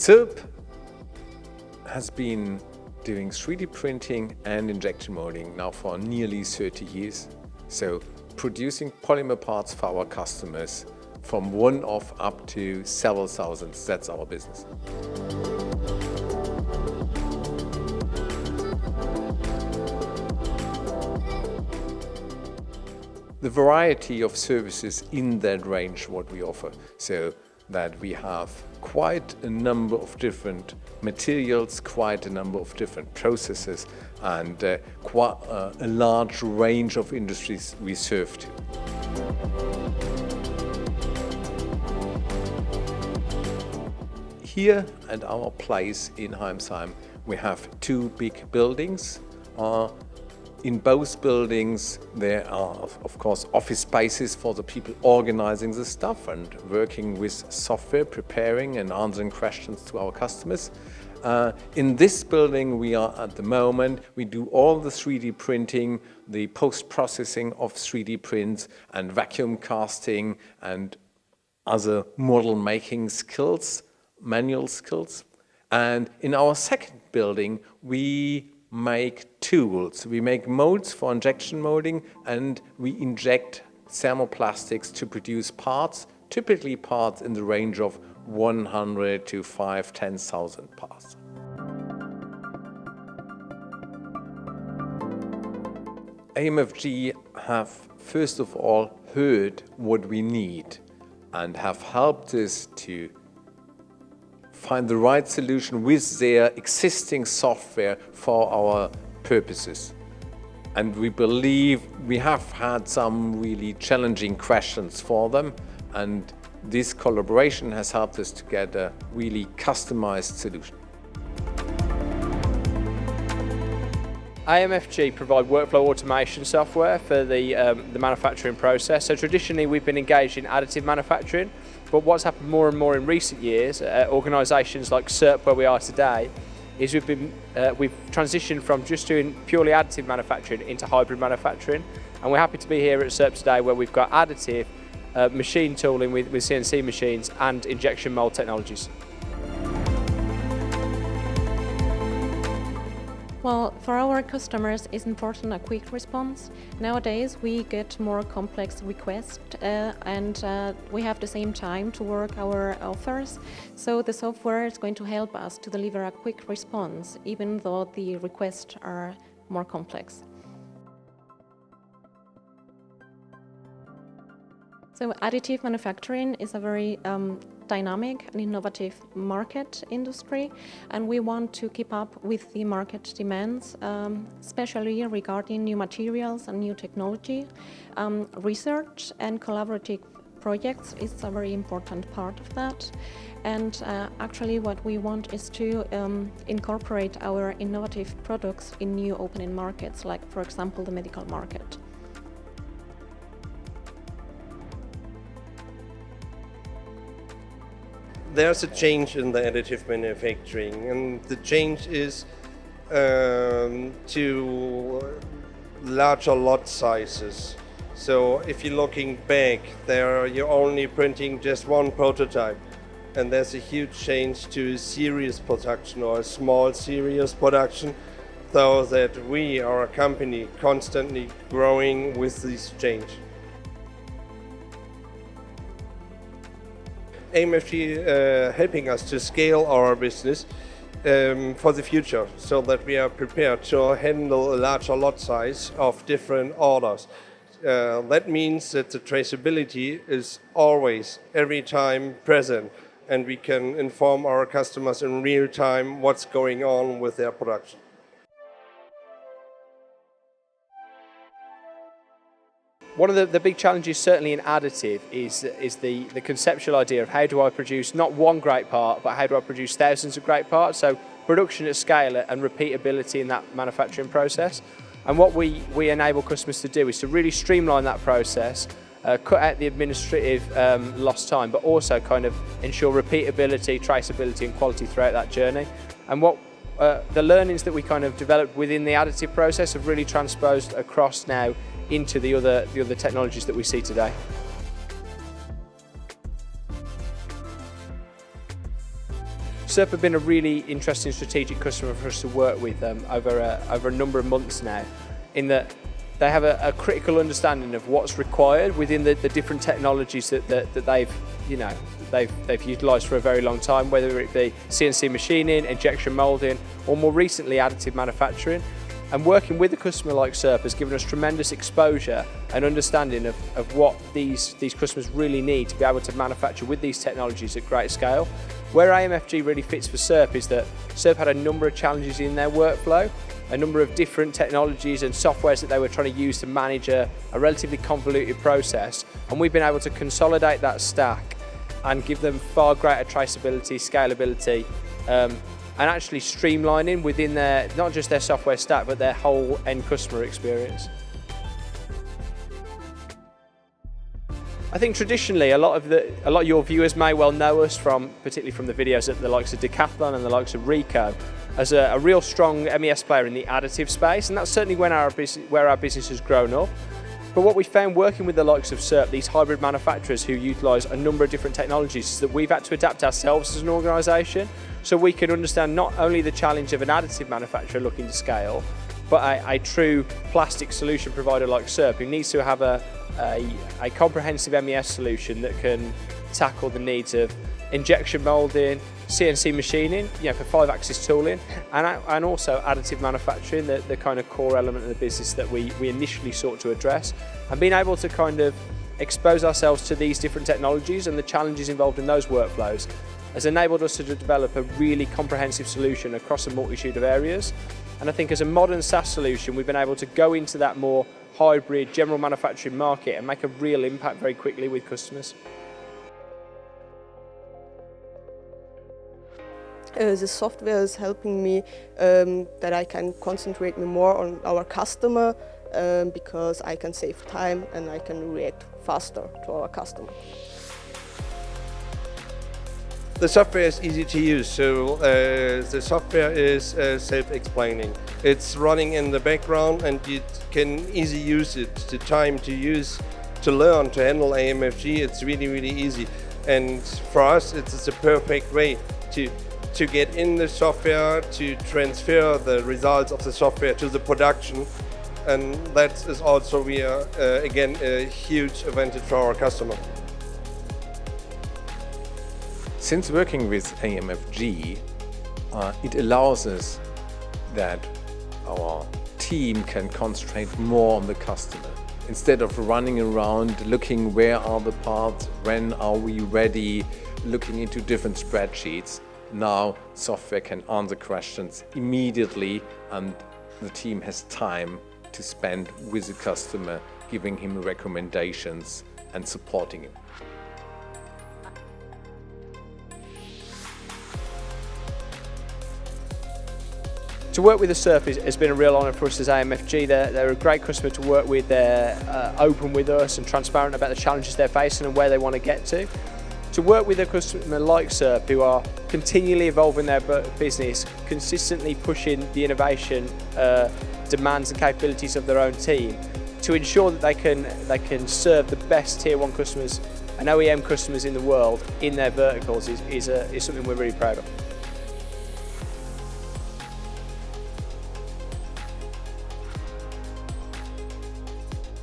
Cirp has been doing 3D printing and injection molding now for nearly 30 years. So producing polymer parts for our customers from one-off up to several thousands, that's our business. The variety of services in that range what we offer, so that we have quite a number of different materials, quite a number of different processes, and quite a large range of industries we serve to. Here at our place in Heimsheim, we have two big buildings. In both buildings there are, of course, office spaces for the people organizing the stuff and working with software, preparing and answering questions to our customers. In this building we are at the moment, we do all the 3D printing, the post-processing of 3D prints and vacuum casting and other model making skills, manual skills. And in our second building we make tools. We make molds for injection molding and we inject thermoplastics to produce parts, typically parts in the range of 100 to 10,000 parts. AMFG have first of all heard what we need and have helped us to find the right solution with their existing software for our purposes. And we believe we have had some really challenging questions for them, and this collaboration has helped us to get a really customized solution. AMFG provide workflow automation software for the manufacturing process. So traditionally we've been engaged in additive manufacturing, but what's happened more and more in recent years, organisations like Cirp, where we are today, is we've transitioned from just doing purely additive manufacturing into hybrid manufacturing, and we're happy to be here at Cirp today where we've got additive machine tooling with CNC machines and injection mold technologies. Well, for our customers it's important a quick response. Nowadays we get more complex requests and we have the same time to work our offers. So the software is going to help us to deliver a quick response even though the requests are more complex. So additive manufacturing is a very dynamic and innovative market industry, and we want to keep up with the market demands, especially regarding new materials and new technology. Research and collaborative projects is a very important part of that. And actually what we want is to incorporate our innovative products in new opening markets, like for example the medical market. There's a change in the additive manufacturing, and the change is to larger lot sizes. So if you're looking back, you're only printing just one prototype, and there's a huge change to series production or a small series production, so that we are a company constantly growing with this change. AMFG helping us to scale our business for the future, so that we are prepared to handle a larger lot size of different orders. That means that the traceability is always, every time present, and we can inform our customers in real time what's going on with their production. One of the big challenges certainly in additive is the conceptual idea of how do I produce not one great part, but how do I produce thousands of great parts. So production at scale and repeatability in that manufacturing process. And what we enable customers to do is to really streamline that process, cut out the administrative lost time, but also kind of ensure repeatability, traceability and quality throughout that journey. And what the learnings that we kind of developed within the additive process have really transposed across now into the other technologies that we see today. Cirp have been a really interesting strategic customer for us to work with over a number of months now, in that they have a critical understanding of what's required within the different technologies that they've utilised for a very long time, whether it be CNC machining, injection moulding, or more recently additive manufacturing. And working with a customer like Cirp has given us tremendous exposure and understanding of what these customers really need to be able to manufacture with these technologies at great scale. Where AMFG really fits for Cirp is that Cirp had a number of challenges in their workflow, a number of different technologies and softwares that they were trying to use to manage a relatively convoluted process, and we've been able to consolidate that stack and give them far greater traceability, scalability, and actually streamlining within their, not just their software stack, but their whole end customer experience. I think traditionally a lot of your viewers may well know us particularly from the videos at the likes of Decathlon and the likes of Ricoh, as a real strong MES player in the additive space, and that's certainly where our business has grown up. But what we found working with the likes of Cirp, these hybrid manufacturers who utilise a number of different technologies, is that we've had to adapt ourselves as an organisation so we can understand not only the challenge of an additive manufacturer looking to scale, but a true plastic solution provider like Cirp, who needs to have a comprehensive MES solution that can tackle the needs of injection moulding, CNC machining, for 5-axis tooling, and also additive manufacturing, the kind of core element of the business that we initially sought to address. And being able to kind of expose ourselves to these different technologies and the challenges involved in those workflows has enabled us to develop a really comprehensive solution across a multitude of areas. And I think as a modern SaaS solution, we've been able to go into that more hybrid general manufacturing market and make a real impact very quickly with customers. The software is helping me that I can concentrate me more on our customer because I can save time and I can react faster to our customer. The software is easy to use, so the software is self-explaining. It's running in the background and you can easily use it. The time to learn to handle AMFG, it's really, really easy. And for us, it's a perfect way to get in the software, to transfer the results of the software to the production. And that is also, again, a huge advantage for our customer. Since working with AMFG, it allows us that our team can concentrate more on the customer. Instead of running around looking where are the parts, when are we ready, looking into different spreadsheets, now software can answer questions immediately and the team has time to spend with the customer, giving him recommendations and supporting him. To work with the Cirp has been a real honour for us as AMFG. They're a great customer to work with. They're open with us and transparent about the challenges they're facing and where they want to get to. To work with a customer like Cirp, who are continually evolving their business, consistently pushing the innovation demands and capabilities of their own team, to ensure that they can serve the best Tier 1 customers and OEM customers in the world in their verticals is something we're really proud of.